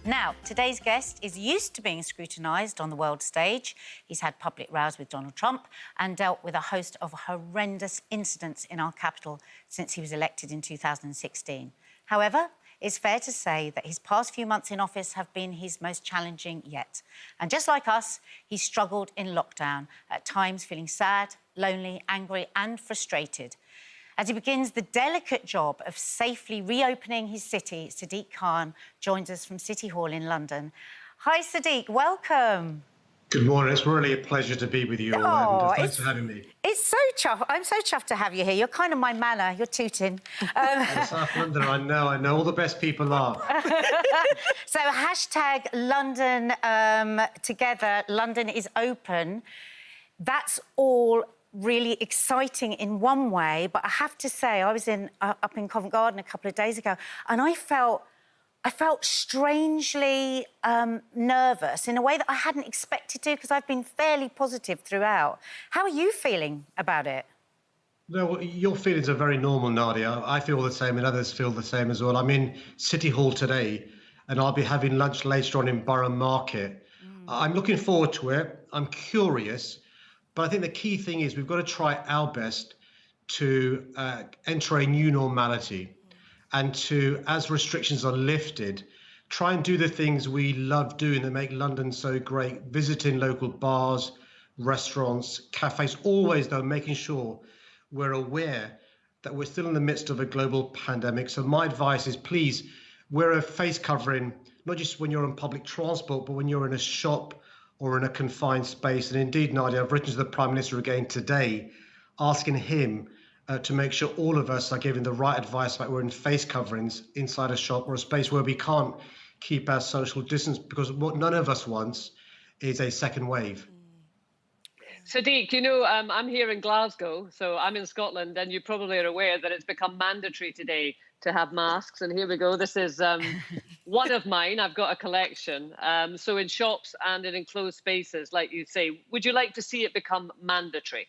Now, today's guest is used to being scrutinised on the world stage. He's had public rows with Donald Trump and dealt with a host of horrendous incidents in our capital since he was elected in 2016. However, it's fair to say that his past few months in office have been his most challenging yet. And just like us, he struggled in lockdown, at times feeling sad, lonely, angry and frustrated. As he begins the delicate job of safely reopening his city, Sadiq Khan joins us from City Hall in London. Hi, Sadiq, welcome. Good morning. It's really a pleasure to be with you all, and thanks for having me. It's so chuffed. I'm so chuffed to have you here. You're kind of my manna. You're tooting. South London, I know. All the best people are. So, hashtag London together. London is open. That's all really exciting in one way, but I have to say, I was up in Covent Garden a couple of days ago, and I felt strangely nervous in a way that I hadn't expected to, because I've been fairly positive throughout. How are you feeling about it? No, your feelings are very normal, Nadia. I feel the same, and others feel the same as well. I'm in City Hall today, and I'll be having lunch later on in Borough Market. I'm looking forward to it. I'm curious. But I think the key thing is we've got to try our best to enter a new normality and to, as restrictions are lifted, try and do the things we love doing that make London so great, visiting local bars, restaurants, cafes, always, though, making sure we're aware that we're still in the midst of a global pandemic. So my advice is, please, wear a face covering, not just when you're on public transport, but when you're in a shop or in a confined space. And indeed, Nadia, I've written to the Prime Minister again today, asking him to make sure all of us are giving the right advice about wearing face coverings inside a shop or a space where we can't keep our social distance, because what none of us wants is a second wave. Sadiq, you know, I'm here in Glasgow, so I'm in Scotland, and you probably are aware that it's become mandatory today to have masks. And here we go. This is one of mine. I've got a collection. So in shops and in enclosed spaces, like you say, would you like to see it become mandatory?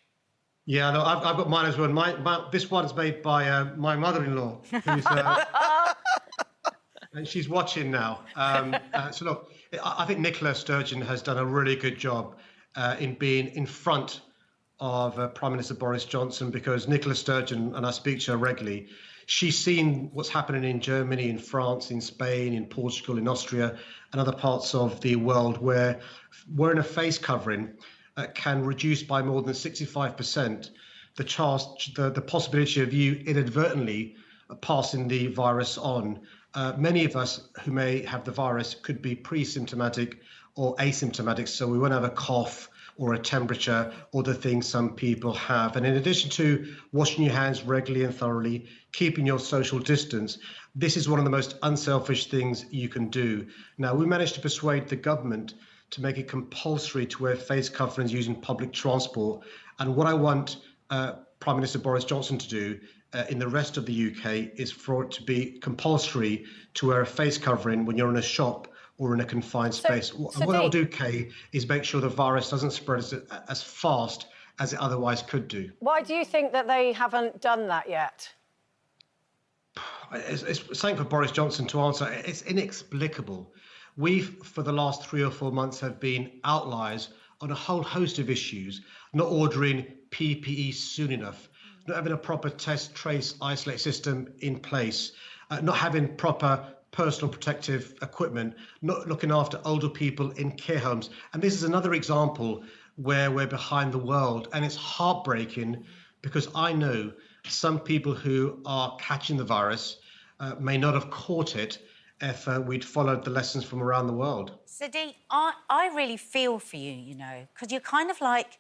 Yeah, no, I've got mine as well. This one's made by my mother-in-law, who's and she's watching now. So look, I think Nicola Sturgeon has done a really good job in being in front of Prime Minister Boris Johnson, because Nicola Sturgeon, and I speak to her regularly, she's seen what's happening in Germany, in France, in Spain, in Portugal, in Austria, and other parts of the world where wearing a face covering can reduce by more than 65% the possibility of you inadvertently passing the virus on. Many of us who may have the virus could be pre-symptomatic or asymptomatic, so we won't have a cough or a temperature or the things some people have. And in addition to washing your hands regularly and thoroughly, keeping your social distance, this is one of the most unselfish things you can do. Now, we managed to persuade the government to make it compulsory to wear face coverings using public transport. And what I want Prime Minister Boris Johnson to do in the rest of the UK is for it to be compulsory to wear a face covering when you're in a shop or in a confined space. What I'll do, Kay, is make sure the virus doesn't spread as fast as it otherwise could do. Why do you think that they haven't done that yet? It's something for Boris Johnson to answer. It's inexplicable. We've, for the last 3 or 4 months, have been outliers on a whole host of issues, not ordering PPE soon enough, not having a proper test, trace, isolate system in place, not having proper personal protective equipment, not looking after older people in care homes. And this is another example where we're behind the world. And it's heartbreaking, because I know some people who are catching the virus may not have caught it if we'd followed the lessons from around the world. Sadiq, I really feel for you, you know, because you're kind of like,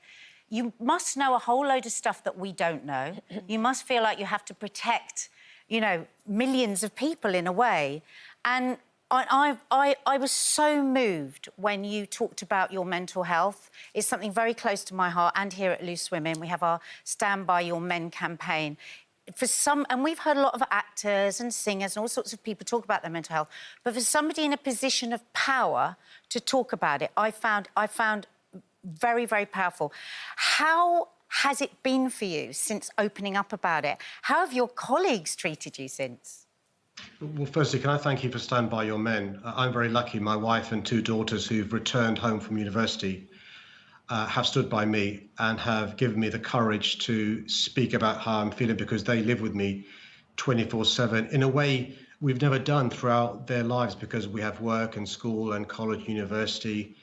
you must know a whole load of stuff that we don't know. You must feel like you have to protect, you know, millions of people in a way. And I was so moved when you talked about your mental health. It's something very close to my heart. And here at Loose Women, we have our Stand By Your Men campaign. And we've heard a lot of actors and singers and all sorts of people talk about their mental health. But for somebody in a position of power to talk about it, I found very, very powerful. How has it been for you since opening up about it? How have your colleagues treated you since? Well, firstly, can I thank you for standing by your men? I'm very lucky. My wife and 2 daughters who've returned home from university have stood by me and have given me the courage to speak about how I'm feeling, because they live with me 24/7 in a way we've never done throughout their lives, because we have work and school and college, university.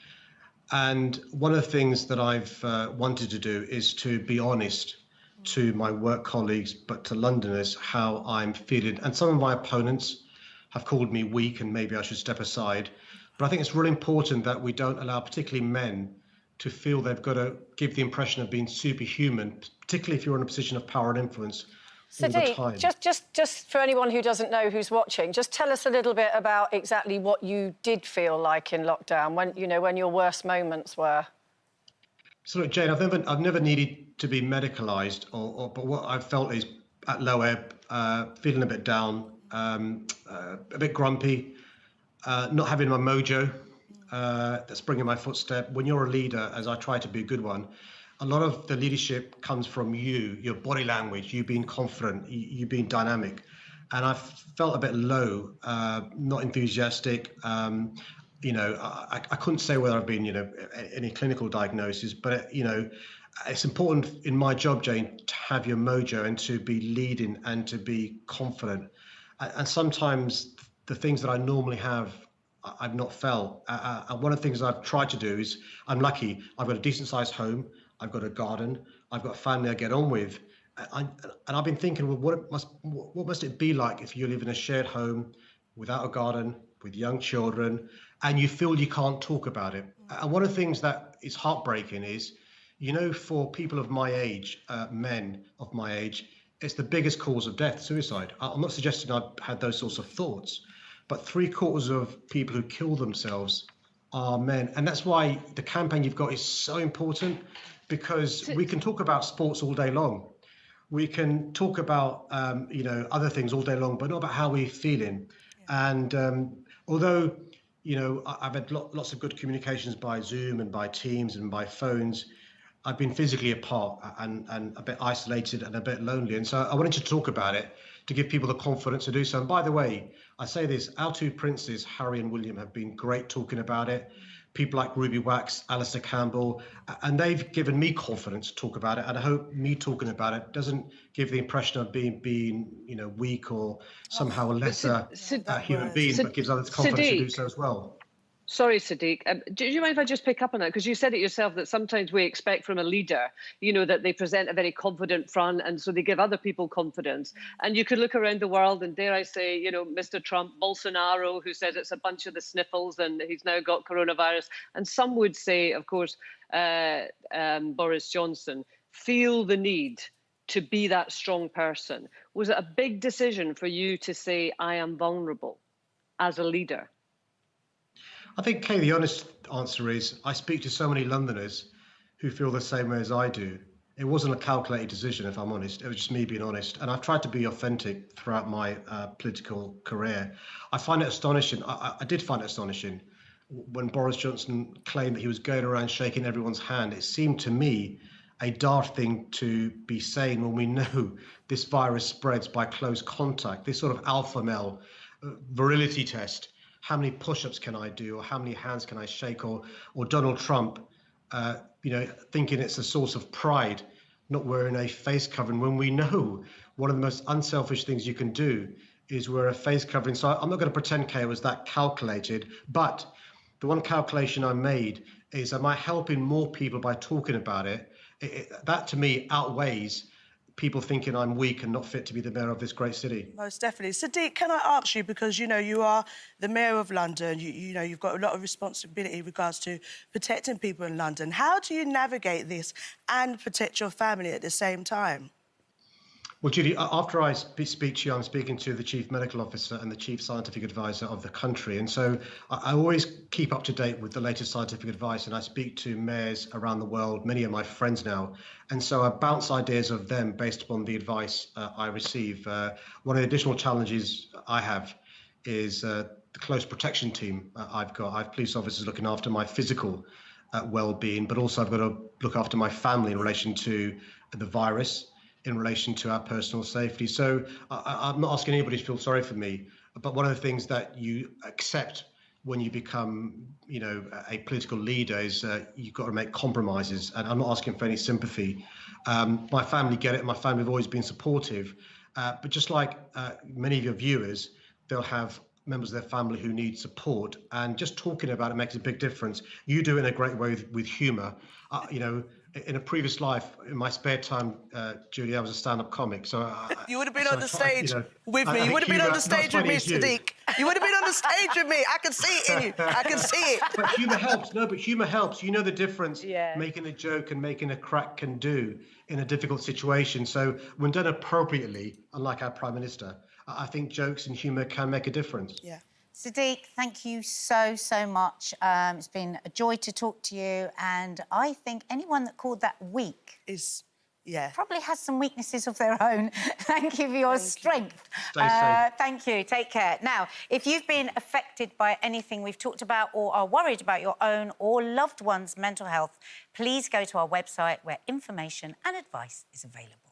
And one of the things that I've wanted to do is to be honest to my work colleagues, but to Londoners, how I'm feeling. And some of my opponents have called me weak and maybe I should step aside. But I think it's really important that we don't allow particularly men to feel they've got to give the impression of being superhuman, particularly if you're in a position of power and influence all the time. Sadiq, just for anyone who doesn't know, who's watching, just tell us a little bit about exactly what you did feel like in lockdown, when, you know, when your worst moments were. So, look, Jane, I've never needed to be medicalised, but what I've felt is at low ebb, feeling a bit down, a bit grumpy, not having my mojo that's bringing my footstep. When you're a leader, as I try to be a good one, a lot of the leadership comes from you, your body language, you being confident, you being dynamic. And I felt a bit low, not enthusiastic. You know, I couldn't say whether I've been, you know, any clinical diagnosis, but, you know, it's important in my job, Jane, to have your mojo and to be leading and to be confident. And sometimes the things that I normally have, I've not felt. And one of the things I've tried to do is, I'm lucky, I've got a decent sized home, I've got a garden, I've got a family I get on with. And I've been thinking, well, what must it be like if you live in a shared home without a garden, with young children, and you feel you can't talk about it? And one of the things that is heartbreaking is, you know, for people of my age, men of my age, it's the biggest cause of death, suicide. I'm not suggesting I've had those sorts of thoughts, but 3/4 of people who kill themselves are men. And that's why the campaign you've got is so important, because we can talk about sports all day long. We can talk about, you know, other things all day long, but not about how we're feeling. Yeah. And although, you know, I've had lots of good communications by Zoom and by Teams and by phones, I've been physically apart and a bit isolated and a bit lonely. And so I wanted to talk about it to give people the confidence to do so. And by the way, I say this, our 2 princes, Harry and William, have been great talking about it. People like Ruby Wax, Alistair Campbell, and they've given me confidence to talk about it. And I hope me talking about it doesn't give the impression of being you know, weak or somehow a lesser human being, but gives others confidence to do so as well. Sorry, Sadiq. Do you mind if I just pick up on that? Because you said it yourself that sometimes we expect from a leader, you know, that they present a very confident front, and so they give other people confidence. And you could look around the world and, dare I say, you know, Mr. Trump, Bolsonaro, who says it's a bunch of the sniffles and he's now got coronavirus. And some would say, of course, Boris Johnson, feel the need to be that strong person. Was it a big decision for you to say, I am vulnerable as a leader? I think, Kay, the honest answer is I speak to so many Londoners who feel the same way as I do. It wasn't a calculated decision, if I'm honest. It was just me being honest. And I've tried to be authentic throughout my political career. I find it astonishing. I did find it astonishing when Boris Johnson claimed that he was going around shaking everyone's hand. It seemed to me a daft thing to be saying when we know this virus spreads by close contact, this sort of alpha male virility test. How many push-ups can I do, or how many hands can I shake, or Donald Trump, you know, thinking it's a source of pride, not wearing a face covering, when we know one of the most unselfish things you can do is wear a face covering. So I'm not going to pretend, Kay, it was that calculated, but the one calculation I made is, am I helping more people by talking about it? That to me outweighs people thinking I'm weak and not fit to be the mayor of this great city. Most definitely. Sadiq, can I ask you, because, you know, you are the mayor of London, you know, you've got a lot of responsibility in regards to protecting people in London. How do you navigate this and protect your family at the same time? Well, Judi, after I speak to you, I'm speaking to the Chief Medical Officer and the Chief Scientific Advisor of the country. And so I always keep up to date with the latest scientific advice, and I speak to mayors around the world, many of my friends now. And so I bounce ideas of them based upon the advice I receive. One of the additional challenges I have is the close protection team I've got. I have police officers looking after my physical well-being, but also I've got to look after my family in relation to the virus. in relation to our personal safety. So I'm not asking anybody to feel sorry for me, but one of the things that you accept when you become, you know, a political leader is you've got to make compromises. And I'm not asking for any sympathy. My family get it. My family have always been supportive. But just like many of your viewers, they'll have members of their family who need support. And just talking about it makes a big difference. You do it in a great way with humour. You know, in a previous life, in my spare time, Judy, I was a stand-up comic. So you would have been so on the stage with me. I You would have been on the humour- stage with me, Sadiq. You would have been on the stage with me. I can see it in you. I can see it. But humour helps. No, but humour helps. You know the difference Yeah. making a joke and making a crack can do in a difficult situation. So when done appropriately, unlike our Prime Minister, I think jokes and humour can make a difference. Yeah. Sadiq, thank you so much. It's been a joy to talk to you, and I think anyone that called that weak Yeah. probably has some weaknesses of their own. Thank you for your strength. Stay safe. Thank you. Take care. Now, if you've been affected by anything we've talked about or are worried about your own or loved one's mental health, please go to our website where information and advice is available.